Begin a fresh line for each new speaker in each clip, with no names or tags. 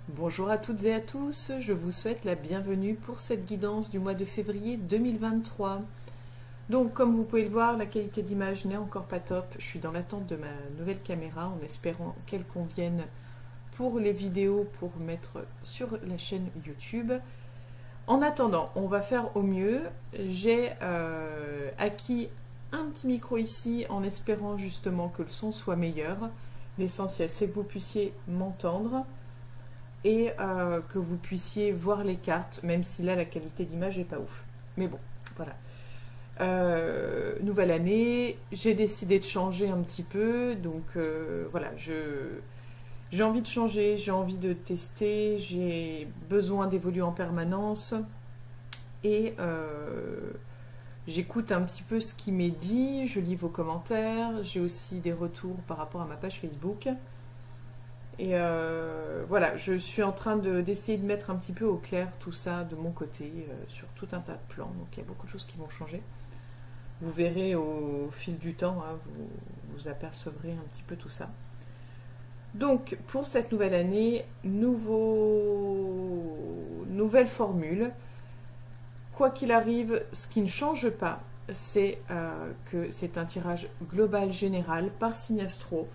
Bonjour à toutes et à tous, je vous souhaite la bienvenue pour cette guidance du mois de février 2023. Donc comme vous pouvez le voir, la qualité d'image n'est encore pas top. Je suis dans l'attente de ma nouvelle caméra en espérant qu'elle convienne pour les vidéos pour mettre sur la chaîne YouTube. En attendant, on va faire au mieux. J'ai acquis un petit micro ici en espérant justement que le son soit meilleur. L'essentiel c'est que vous puissiez m'entendre et que vous puissiez voir les cartes, même si là la qualité d'image n'est pas ouf. Mais bon, voilà. Nouvelle année, j'ai décidé de changer un petit peu, donc voilà, j'ai envie de changer, j'ai envie de tester, j'ai besoin d'évoluer en permanence et j'écoute un petit peu ce qui m'est dit, je lis vos commentaires, j'ai aussi des retours par rapport à ma page Facebook. Et voilà, je suis en train d'essayer de mettre un petit peu au clair tout ça de mon côté, sur tout un tas de plans. Donc il y a beaucoup de choses qui vont changer. Vous verrez au fil du temps, hein, vous apercevrez un petit peu tout ça. Donc pour cette nouvelle année, nouvelle formule. Quoi qu'il arrive, ce qui ne change pas, c'est que c'est un tirage global général par signe astro.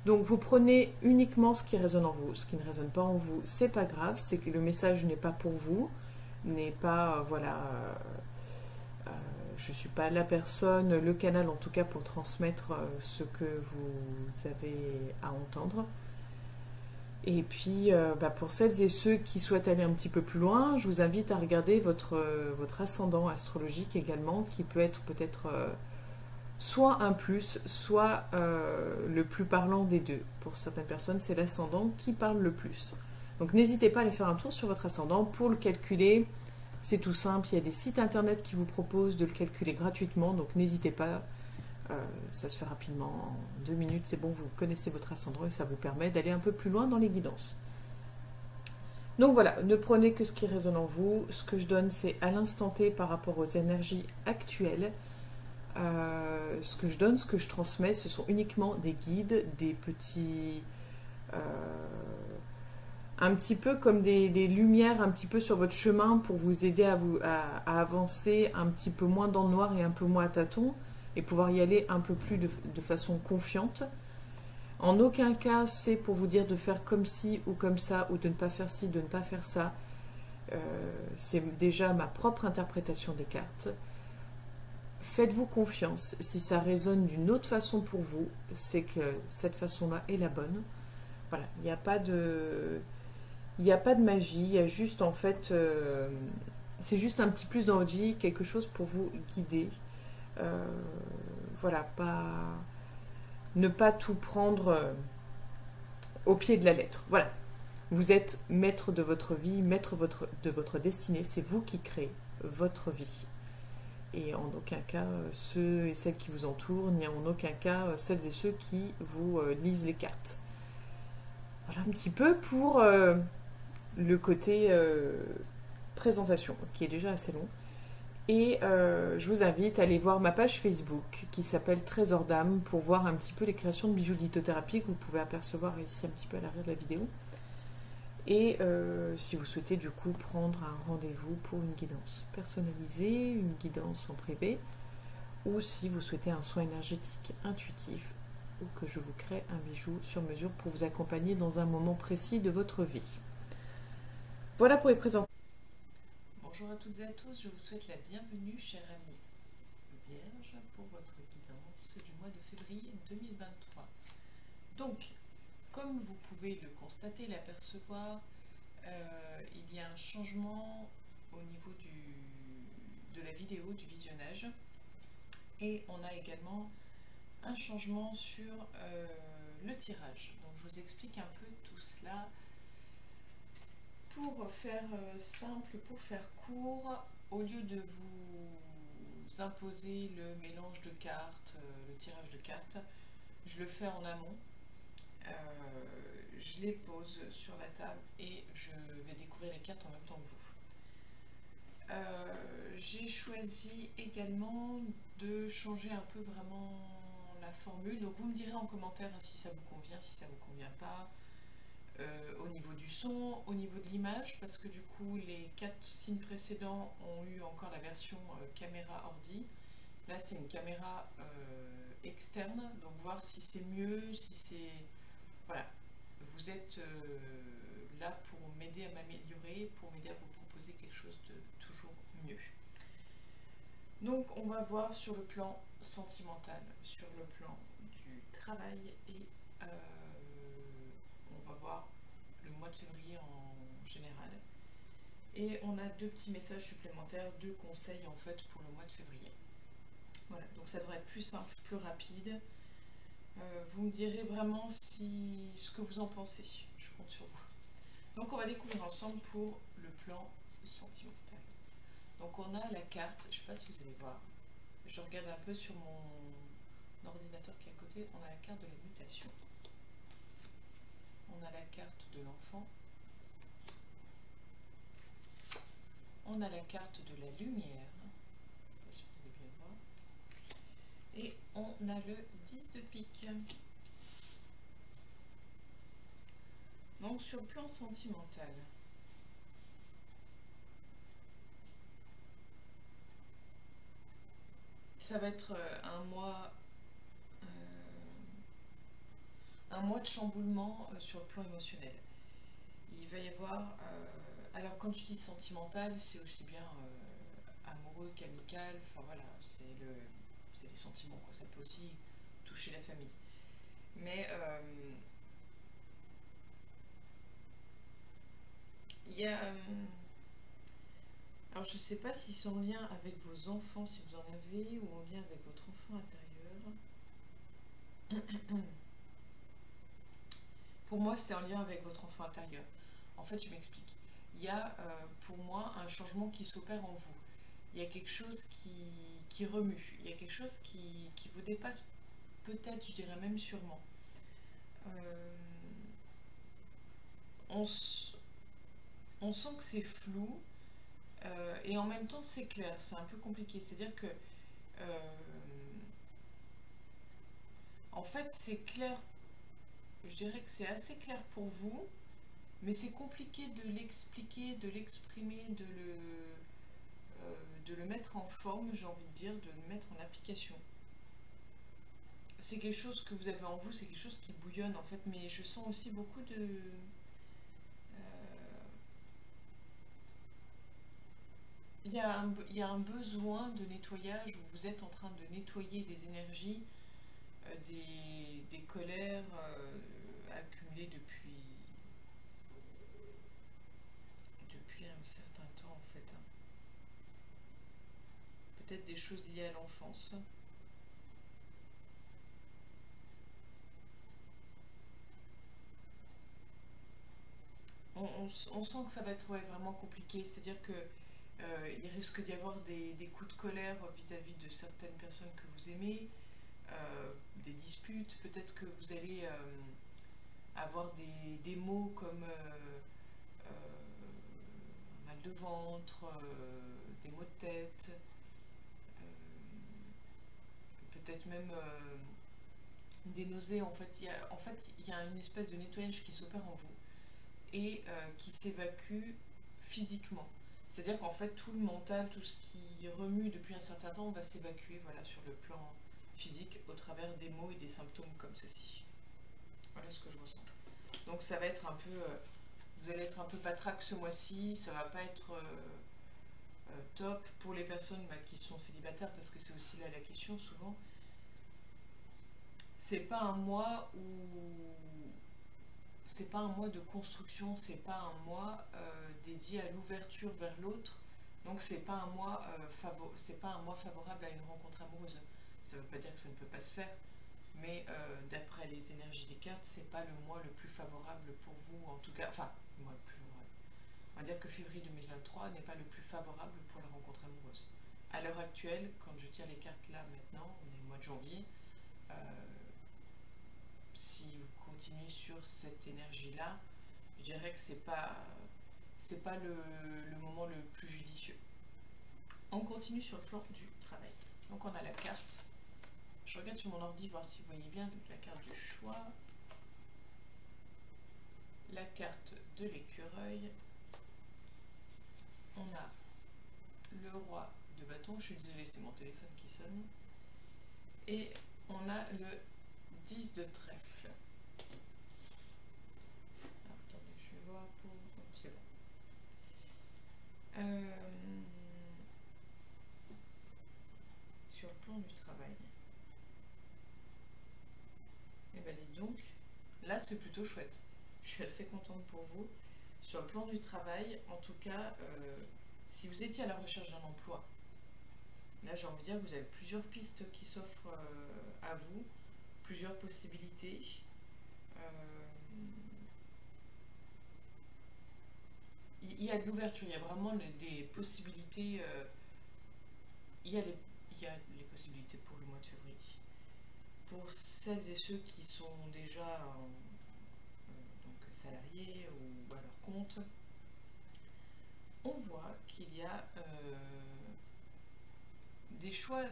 Donc vous prenez uniquement ce qui résonne en vous. Ce qui ne résonne pas en vous, c'est pas grave, c'est que le message n'est pas pour vous, n'est pas, voilà, je ne suis pas la personne, le canal en tout cas pour transmettre ce que vous avez à entendre. Et puis pour celles et ceux qui souhaitent aller un petit peu plus loin, je vous invite à regarder votre ascendant astrologique également, qui peut être peut-être soit un plus, soit le plus parlant des deux. Pour certaines personnes, c'est l'ascendant qui parle le plus. Donc n'hésitez pas à aller faire un tour sur votre ascendant pour le calculer. C'est tout simple, il y a des sites internet qui vous proposent de le calculer gratuitement, donc n'hésitez pas, ça se fait rapidement, en 2 minutes, c'est bon, vous connaissez votre ascendant et ça vous permet d'aller un peu plus loin dans les guidances. Donc voilà, ne prenez que ce qui résonne en vous. Ce que je donne, c'est à l'instant T par rapport aux énergies actuelles. Ce que je donne, ce que je transmets, ce sont uniquement des guides, des petits... un petit peu comme des lumières un petit peu sur votre chemin pour vous aider à avancer un petit peu moins dans le noir et un peu moins à tâtons et pouvoir y aller un peu plus de façon confiante. En aucun cas, c'est pour vous dire de faire comme ci ou comme ça ou de ne pas faire ci, de ne pas faire ça. C'est déjà ma propre interprétation des cartes. Faites-vous confiance. Si ça résonne d'une autre façon pour vous, c'est que cette façon-là est la bonne. Voilà, il n'y a pas de... Il n'y a pas de magie, il y a juste en fait... c'est juste un petit plus dans votre vie, quelque chose pour vous guider. Voilà, ne pas tout prendre au pied de la lettre. Voilà, vous êtes maître de votre vie, maître de votre destinée, c'est vous qui créez votre vie. Et en aucun cas ceux et celles qui vous entourent, ni en aucun cas celles et ceux qui vous lisent les cartes. Voilà un petit peu pour le côté présentation, qui est déjà assez long. Et je vous invite à aller voir ma page Facebook qui s'appelle Trésor d'âme pour voir un petit peu les créations de bijoux de lithothérapie que vous pouvez apercevoir ici un petit peu à l'arrière de la vidéo. Et si vous souhaitez du coup prendre un rendez-vous pour une guidance personnalisée, une guidance en privé, ou si vous souhaitez un soin énergétique intuitif, ou que je vous crée un bijou sur mesure pour vous accompagner dans un moment précis de votre vie. Voilà pour les présentations. Bonjour à toutes et à tous, je vous souhaite la bienvenue, chers amis Vierge, pour votre guidance du mois de février 2023. Donc, comme vous pouvez le constater, l'apercevoir, il y a un changement au niveau de la vidéo, du visionnage, et on a également un changement sur le tirage. Donc je vous explique un peu tout cela. Pour faire simple, pour faire court, au lieu de vous imposer le mélange de cartes, le tirage de cartes, je le fais en amont. Je les pose sur la table et je vais découvrir les cartes en même temps que vous. J'ai choisi également de changer un peu vraiment la formule. Donc vous me direz en commentaire si ça vous convient, si ça ne vous convient pas. au niveau du son, au niveau de l'image, parce que du coup les 4 signes précédents ont eu encore la version caméra ordi. Là c'est une caméra externe, donc voir si c'est mieux, si c'est... Voilà, vous êtes là pour m'aider à m'améliorer, pour m'aider à vous proposer quelque chose de toujours mieux. Donc on va voir sur le plan sentimental, sur le plan du travail et on va voir le mois de février en général. Et on a 2 petits messages supplémentaires, 2 conseils en fait pour le mois de février. Voilà, donc ça devrait être plus simple, plus rapide. Vous me direz vraiment ce que vous en pensez, je compte sur vous. Donc on va découvrir ensemble pour le plan sentimental. Donc on a la carte, je ne sais pas si vous allez voir, je regarde un peu sur mon ordinateur qui est à côté, on a la carte de la mutation. On a la carte de l'enfant. On a la carte de la lumière. Je ne sais pas si vous allez bien voir. Et on a le 10 de pique. Donc sur le plan sentimental, ça va être un mois de chamboulement sur le plan émotionnel. Il va y avoir... alors quand je dis sentimental, c'est aussi bien amoureux qu'amical. Enfin voilà, c'est les sentiments, quoi. Ça peut aussi toucher la famille. Mais il y a... alors je ne sais pas si c'est en lien avec vos enfants, si vous en avez, ou en lien avec votre enfant intérieur. Pour moi, c'est en lien avec votre enfant intérieur. En fait, je m'explique. Il y a pour moi un changement qui s'opère en vous. Il y a quelque chose qui remue. Il y a quelque chose qui vous dépasse peut-être, je dirais même sûrement. On sent que c'est flou et en même temps c'est clair. C'est un peu compliqué. C'est-à-dire que en fait c'est clair. Je dirais que c'est assez clair pour vous, mais c'est compliqué de l'expliquer, de l'exprimer, de le mettre en forme, j'ai envie de dire, de le mettre en application. C'est quelque chose que vous avez en vous, c'est quelque chose qui bouillonne en fait, mais je sens aussi beaucoup de... il y a un besoin de nettoyage où vous êtes en train de nettoyer des énergies, des colères accumulées depuis un certain temps en fait. Peut-être des choses liées à l'enfance. On sent que ça va être vraiment compliqué, c'est-à-dire que il risque d'y avoir des coups de colère vis-à-vis de certaines personnes que vous aimez, des disputes, peut-être que vous allez avoir des mots comme mal de ventre, des maux de tête, peut-être même des nausées. En fait, il y a une espèce de nettoyage qui s'opère en vous et qui s'évacue physiquement. C'est-à-dire qu'en fait, tout le mental, tout ce qui remue depuis un certain temps va s'évacuer, voilà, sur le plan physique au travers des mots et des symptômes comme ceci. Voilà ce que je ressens. Donc ça va être un peu... vous allez être un peu patraque ce mois-ci, ça va pas être top pour les personnes qui sont célibataires, parce que c'est aussi là la question souvent. C'est pas un mois où... c'est pas un mois de construction, c'est pas un mois dédié à l'ouverture vers l'autre, donc c'est pas un mois favorable à une rencontre amoureuse. Ça veut pas dire que ça ne peut pas se faire, mais d'après les énergies des cartes, c'est pas le mois le plus favorable pour vous, en tout cas, enfin, le mois le plus favorable. On va dire que février 2023 n'est pas le plus favorable pour la rencontre amoureuse. À l'heure actuelle, quand je tire les cartes là maintenant, on est au mois de janvier, si vous continuez sur cette énergie-là, je dirais que c'est pas le moment le plus judicieux. On continue sur le plan du travail. Donc on a la carte. Je regarde sur mon ordi voir si vous voyez bien, donc la carte du choix. la carte de l'écureuil. On a le roi de bâton, je suis désolée, c'est mon téléphone qui sonne. Et on a le 10 de trèfle. Alors, attendez, je vais voir pour... C'est bon. Sur le plan du travail. Et ben dites donc, là c'est plutôt chouette. Je suis assez contente pour vous. Sur le plan du travail, en tout cas, si vous étiez à la recherche d'un emploi, là j'ai envie de dire que vous avez plusieurs pistes qui s'offrent à vous, plusieurs possibilités. Il y a de l'ouverture, il y a vraiment des possibilités. Il y a les possibilités pour le mois de février. Pour celles et ceux qui sont déjà donc salariés ou à leur compte, on voit qu'il y a des choix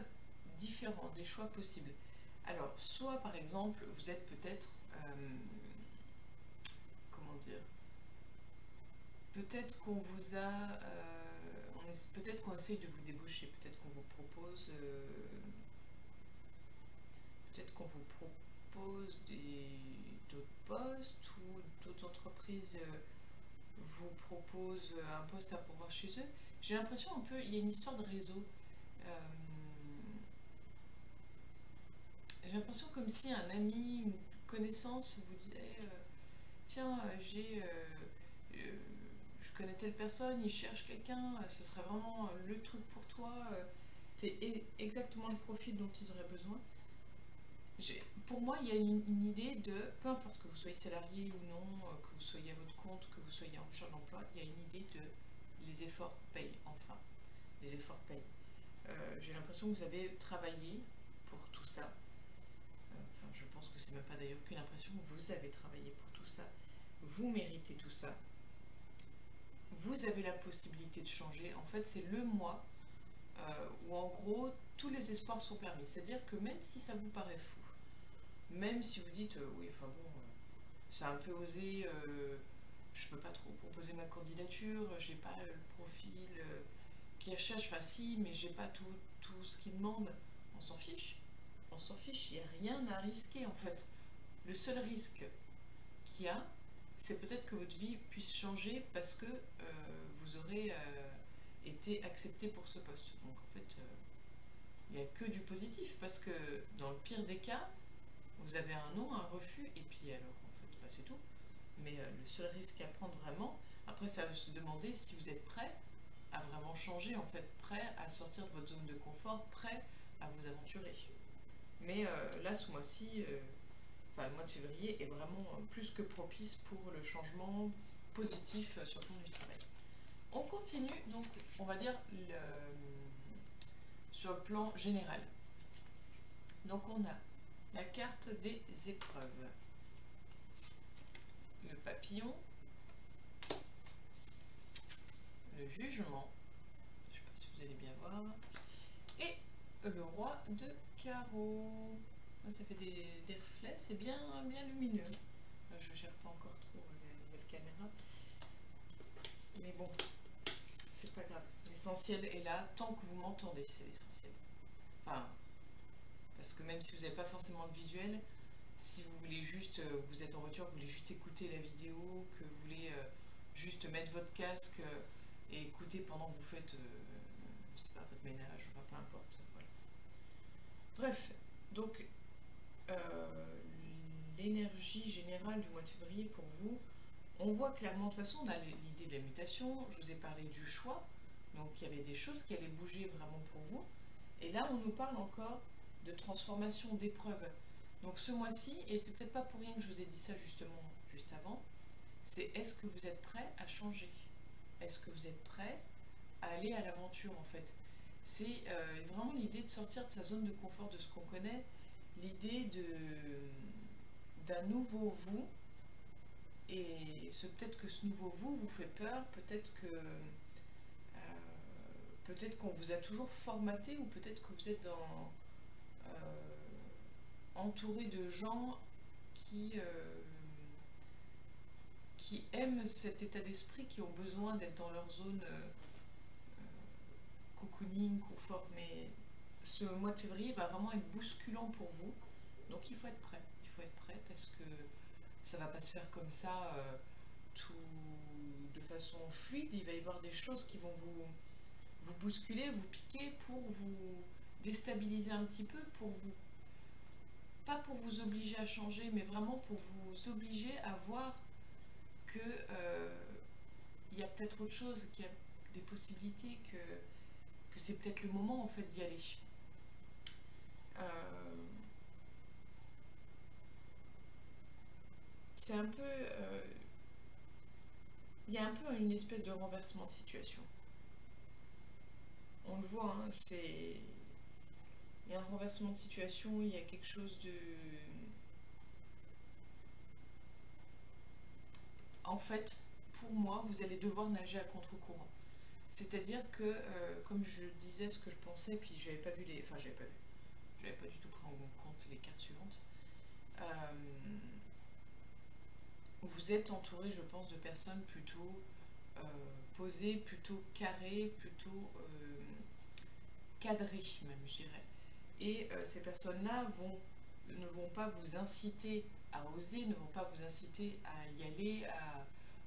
différents, des choix possibles. Alors, soit par exemple, vous êtes peut-être, comment dire, peut-être qu'on vous a, peut-être qu'on essaye de vous débaucher, peut-être qu'on vous propose, d'autres postes ou d'autres entreprises vous proposent un poste à pourvoir chez eux. J'ai l'impression un peu, il y a une histoire de réseau. J'ai l'impression comme si un ami, une connaissance vous disait tiens, je connais telle personne, il cherche quelqu'un, ce serait vraiment le truc pour toi, t'es exactement le profil dont ils auraient besoin. Pour moi, il y a une idée de, peu importe que vous soyez salarié ou non, que vous soyez à votre compte, que vous soyez en recherche d'emploi, il y a une idée de les efforts payent, enfin. Les efforts payent. J'ai l'impression que vous avez travaillé pour tout ça. Enfin, je pense que c'est même pas d'ailleurs qu'une impression, vous avez travaillé pour tout ça. Vous méritez tout ça. Vous avez la possibilité de changer. En fait, c'est le mois où en gros, tous les espoirs sont permis. C'est-à-dire que même si ça vous paraît fou, même si vous dites, oui, enfin bon, c'est un peu osé, je peux pas trop proposer ma candidature, j'ai pas le profil qui recherche, enfin si, mais j'ai pas tout ce qu'il demande, on s'en fiche. On s'en fiche, il n'y a rien à risquer en fait. Le seul risque qu'il y a, c'est peut-être que votre vie puisse changer parce que vous aurez été accepté pour ce poste. Donc en fait, il n'y a que du positif parce que dans le pire des cas, vous avez un non, un refus, et puis alors en fait, bah, c'est tout. Mais le seul risque à prendre vraiment, après ça va se demander si vous êtes prêt à vraiment changer, en fait, prêt à sortir de votre zone de confort, prêt à vous aventurer. Mais là, ce mois-ci, enfin le mois de février est vraiment plus que propice pour le changement positif sur le plan du travail. On continue, donc on va dire sur le plan général. Donc on a la carte des épreuves, le papillon, le jugement, je ne sais pas si vous allez bien voir, et le roi de carreau. Ça fait des reflets, c'est bien lumineux. Je ne gère pas encore trop la nouvelle caméra. Mais bon, c'est pas grave. L'essentiel est là, tant que vous m'entendez, c'est l'essentiel. Enfin, parce que même si vous n'avez pas forcément le visuel, si vous voulez juste, vous êtes en voiture, vous voulez juste écouter la vidéo, que vous voulez juste mettre votre casque et écouter pendant que vous faites, je sais pas, votre ménage, enfin peu importe. Voilà. Bref, donc l'énergie générale du mois de février pour vous, on voit clairement, de toute façon, on a l'idée de la mutation, je vous ai parlé du choix, donc il y avait des choses qui allaient bouger vraiment pour vous, et là on nous parle encore de transformation, d'épreuve. Donc ce mois-ci, et c'est peut-être pas pour rien que je vous ai dit ça justement juste avant, c'est est-ce que vous êtes prêt à changer? Est-ce que vous êtes prêt à aller à l'aventure en fait? C'est vraiment l'idée de sortir de sa zone de confort, de ce qu'on connaît, l'idée d'un nouveau vous, et peut-être que ce nouveau vous vous fait peur, peut-être qu'on vous a toujours formaté, ou peut-être que vous êtes entouré de gens qui qui aiment cet état d'esprit, qui ont besoin d'être dans leur zone cocooning, confort, mais ce mois de février va vraiment être bousculant pour vous, donc il faut être prêt. Il faut être prêt parce que ça va pas se faire comme ça tout de façon fluide. Il va y avoir des choses qui vont vous bousculer, vous piquer pour vous déstabiliser un petit peu, pour vous, pas pour vous obliger à changer, mais vraiment pour vous obliger à voir que il y a peut-être autre chose, qu'il y a des possibilités, que c'est peut-être le moment en fait d'y aller. C'est un peu... il y a un peu une espèce de renversement de situation. On le voit, hein, c'est... Il y a un renversement de situation, il y a quelque chose de... En fait, pour moi, vous allez devoir nager à contre-courant. C'est-à-dire que, comme je disais ce que je pensais, puis j'avais pas vu les... Enfin, j'avais pas vu. J'avais pas du tout pris en compte les cartes suivantes. Vous êtes entouré, je pense, de personnes plutôt posées, plutôt carrées, plutôt cadrées, même, je dirais. Et ces personnes-là ne vont pas vous inciter à oser, ne vont pas vous inciter à y aller,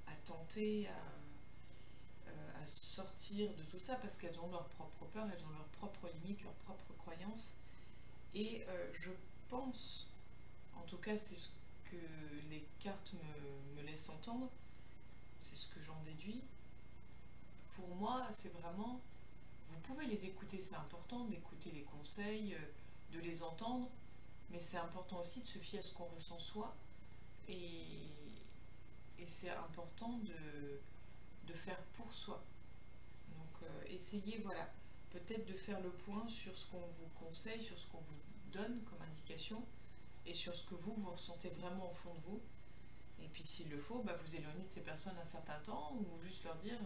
à tenter, à sortir de tout ça, parce qu'elles ont leur propre peur, elles ont leurs propres limites, leurs propres croyances. Et je pense, en tout cas c'est ce que les cartes me laissent entendre, c'est ce que j'en déduis. Pour moi, c'est vraiment... Vous pouvez les écouter, c'est important d'écouter les conseils, de les entendre, mais c'est important aussi de se fier à ce qu'on ressent soi, et c'est important de faire pour soi. Donc essayez, voilà, peut-être de faire le point sur ce qu'on vous conseille, sur ce qu'on vous donne comme indication, et sur ce que vous ressentez vraiment au fond de vous. Et puis s'il le faut, bah, vous éloignez de ces personnes un certain temps, ou juste leur dire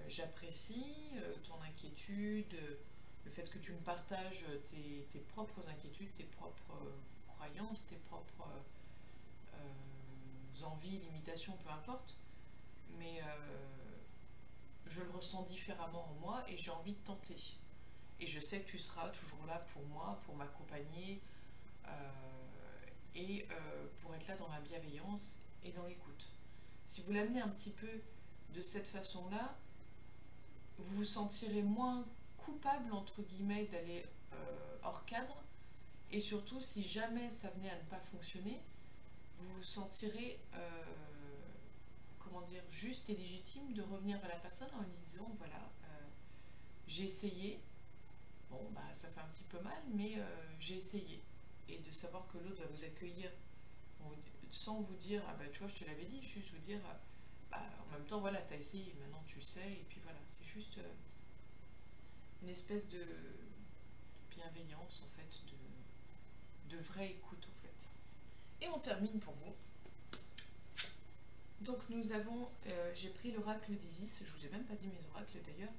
j'apprécie ton inquiétude, le fait que tu me partages tes propres inquiétudes, tes propres croyances, tes propres envies, limitations, peu importe. Mais je le ressens différemment en moi et j'ai envie de tenter. Et je sais que tu seras toujours là pour moi, pour m'accompagner et pour être là dans la bienveillance et dans l'écoute. Si vous l'amenez un petit peu de cette façon-là, vous vous sentirez moins coupable, entre guillemets, d'aller hors cadre. Et surtout, si jamais ça venait à ne pas fonctionner, vous vous sentirez, comment dire, juste et légitime de revenir vers la personne en lui disant, voilà, j'ai essayé, bon, bah ça fait un petit peu mal, mais j'ai essayé. Et de savoir que l'autre va vous accueillir sans vous dire, ah bah tu vois, je te l'avais dit, juste vous dire, bah, en même temps, voilà, t'as essayé, maintenant tu sais, et puis voilà, c'est juste une espèce de bienveillance, en fait, de vraie écoute, en fait. Et on termine pour vous. Donc nous avons, j'ai pris l'oracle d'Isis, je vous ai même pas dit mes oracles d'ailleurs,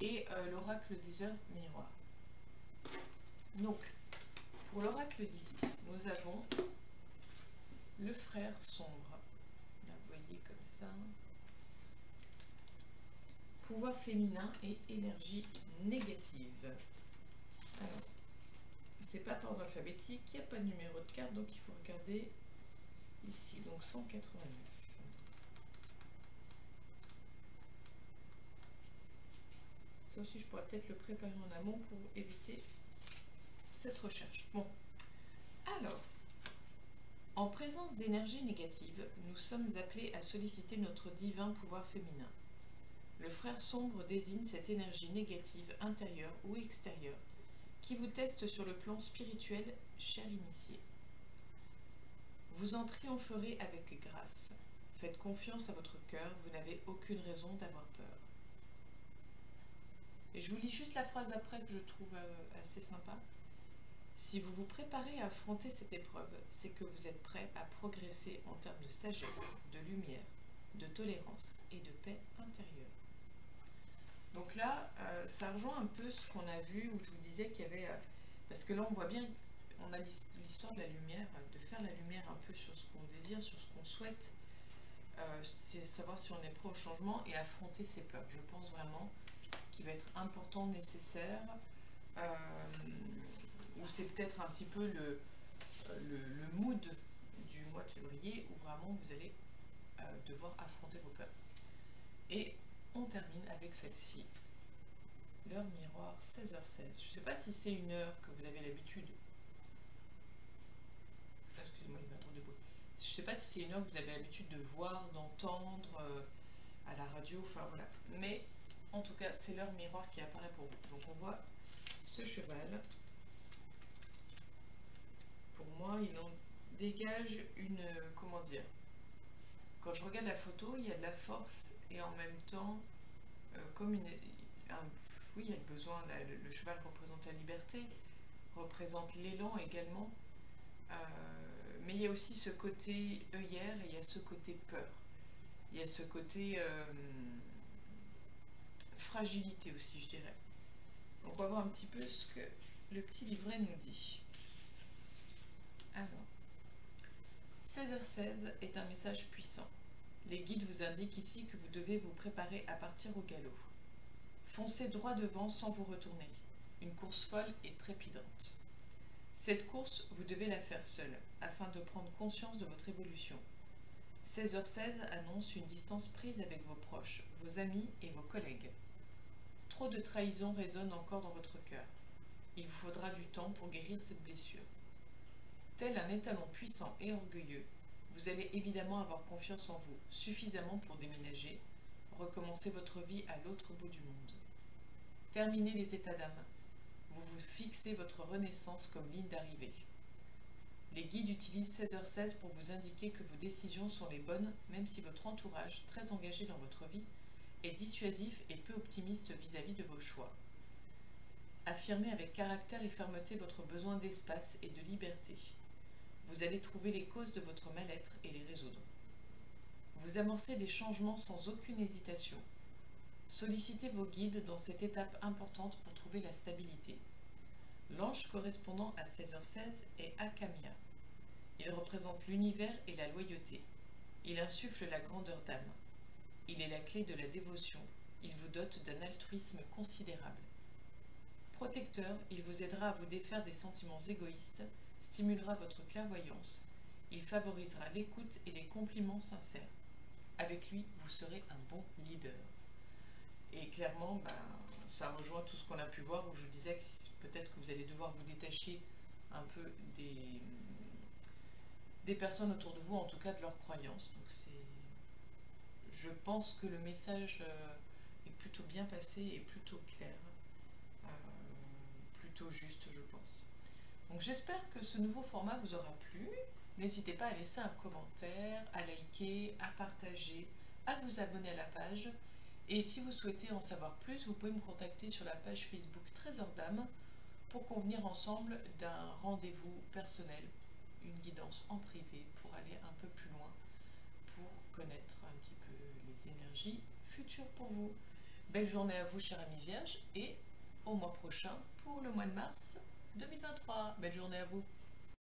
et l'oracle des heures miroirs. Donc, pour l'oracle d'Isis, nous avons le frère sombre. Là, vous voyez comme ça. Pouvoir féminin et énergie négative. Alors, c'est pas par ordre alphabétique, il n'y a pas de numéro de carte, donc il faut regarder ici, donc 189. Ça aussi, je pourrais peut-être le préparer en amont pour éviter cette recherche. Bon, alors, en présence d'énergie négative, nous sommes appelés à solliciter notre divin pouvoir féminin. Le frère sombre désigne cette énergie négative intérieure ou extérieure qui vous teste sur le plan spirituel, cher initié. Vous en triompherez avec grâce. Faites confiance à votre cœur, vous n'avez aucune raison d'avoir peur. Et je vous lis juste la phrase après que je trouve assez sympa. Si vous vous préparez à affronter cette épreuve, c'est que vous êtes prêt à progresser en termes de sagesse, de lumière, de tolérance et de paix intérieure. Donc là, ça rejoint un peu ce qu'on a vu, où je vous disais qu'il y avait... parce que là, on voit bien, on a l'histoire de la lumière, de faire la lumière un peu sur ce qu'on désire, sur ce qu'on souhaite, c'est savoir si on est prêt au changement et affronter ses peurs. Je pense vraiment qu'il va être important, nécessaire, ou c'est peut-être un petit peu le mood du mois de février où vraiment vous allez devoir affronter vos peurs. Et on termine avec celle-ci, l'heure miroir 16h16. Je ne sais pas si c'est une heure que vous avez l'habitude. Excusez-moi, il y a trop de bruit. Je ne sais pas si c'est une heure que vous avez l'habitude de voir, d'entendre à la radio, enfin voilà. Mais en tout cas, c'est l'heure miroir qui apparaît pour vous. Donc on voit ce cheval. Pour moi, il en dégage une, comment dire, quand je regarde la photo, il y a de la force et en même temps, comme oui, il y a le besoin, le cheval représente la liberté, représente l'élan également, mais il y a aussi ce côté œillère et il y a ce côté peur. Il y a ce côté fragilité aussi, je dirais. Donc on va voir un petit peu ce que le petit livret nous dit. Alors, 16h16 est un message puissant. Les guides vous indiquent ici que vous devez vous préparer à partir au galop. Foncez droit devant sans vous retourner. Une course folle et trépidante. Cette course, vous devez la faire seule, afin de prendre conscience de votre évolution. 16h16 annonce une distance prise avec vos proches, vos amis et vos collègues. Trop de trahison résonne encore dans votre cœur. Il vous faudra du temps pour guérir cette blessure. Tel un étalon puissant et orgueilleux, vous allez évidemment avoir confiance en vous, suffisamment pour déménager, recommencer votre vie à l'autre bout du monde. Terminez les états d'âme. Vous vous fixez votre renaissance comme ligne d'arrivée. Les guides utilisent 16h16 pour vous indiquer que vos décisions sont les bonnes, même si votre entourage, très engagé dans votre vie, est dissuasif et peu optimiste vis-à-vis de vos choix. Affirmez avec caractère et fermeté votre besoin d'espace et de liberté. Vous allez trouver les causes de votre mal-être et les résoudre. Vous amorcez des changements sans aucune hésitation. Sollicitez vos guides dans cette étape importante pour trouver la stabilité. L'ange correspondant à 16h16 est Akamia. Il représente l'univers et la loyauté. Il insuffle la grandeur d'âme. Il est la clé de la dévotion. Il vous dote d'un altruisme considérable. Protecteur, il vous aidera à vous défaire des sentiments égoïstes, stimulera votre clairvoyance. Il favorisera l'écoute et les compliments sincères. Avec lui, vous serez un bon leader. Et clairement, ça rejoint tout ce qu'on a pu voir, où je disais que peut-être que vous allez devoir vous détacher un peu des personnes autour de vous, en tout cas de leurs croyances. Donc je pense que le message est plutôt bien passé et plutôt clair, plutôt juste, je pense. Donc j'espère que ce nouveau format vous aura plu. N'hésitez pas à laisser un commentaire, à liker, à partager, à vous abonner à la page. Et si vous souhaitez en savoir plus, vous pouvez me contacter sur la page Facebook Trésor d'âme pour convenir ensemble d'un rendez-vous personnel, une guidance en privé pour aller un peu plus loin, pour connaître un petit peu les énergies futures pour vous. Belle journée à vous, chers amis vierges, et au mois prochain pour le mois de mars 2023. Belle journée à vous.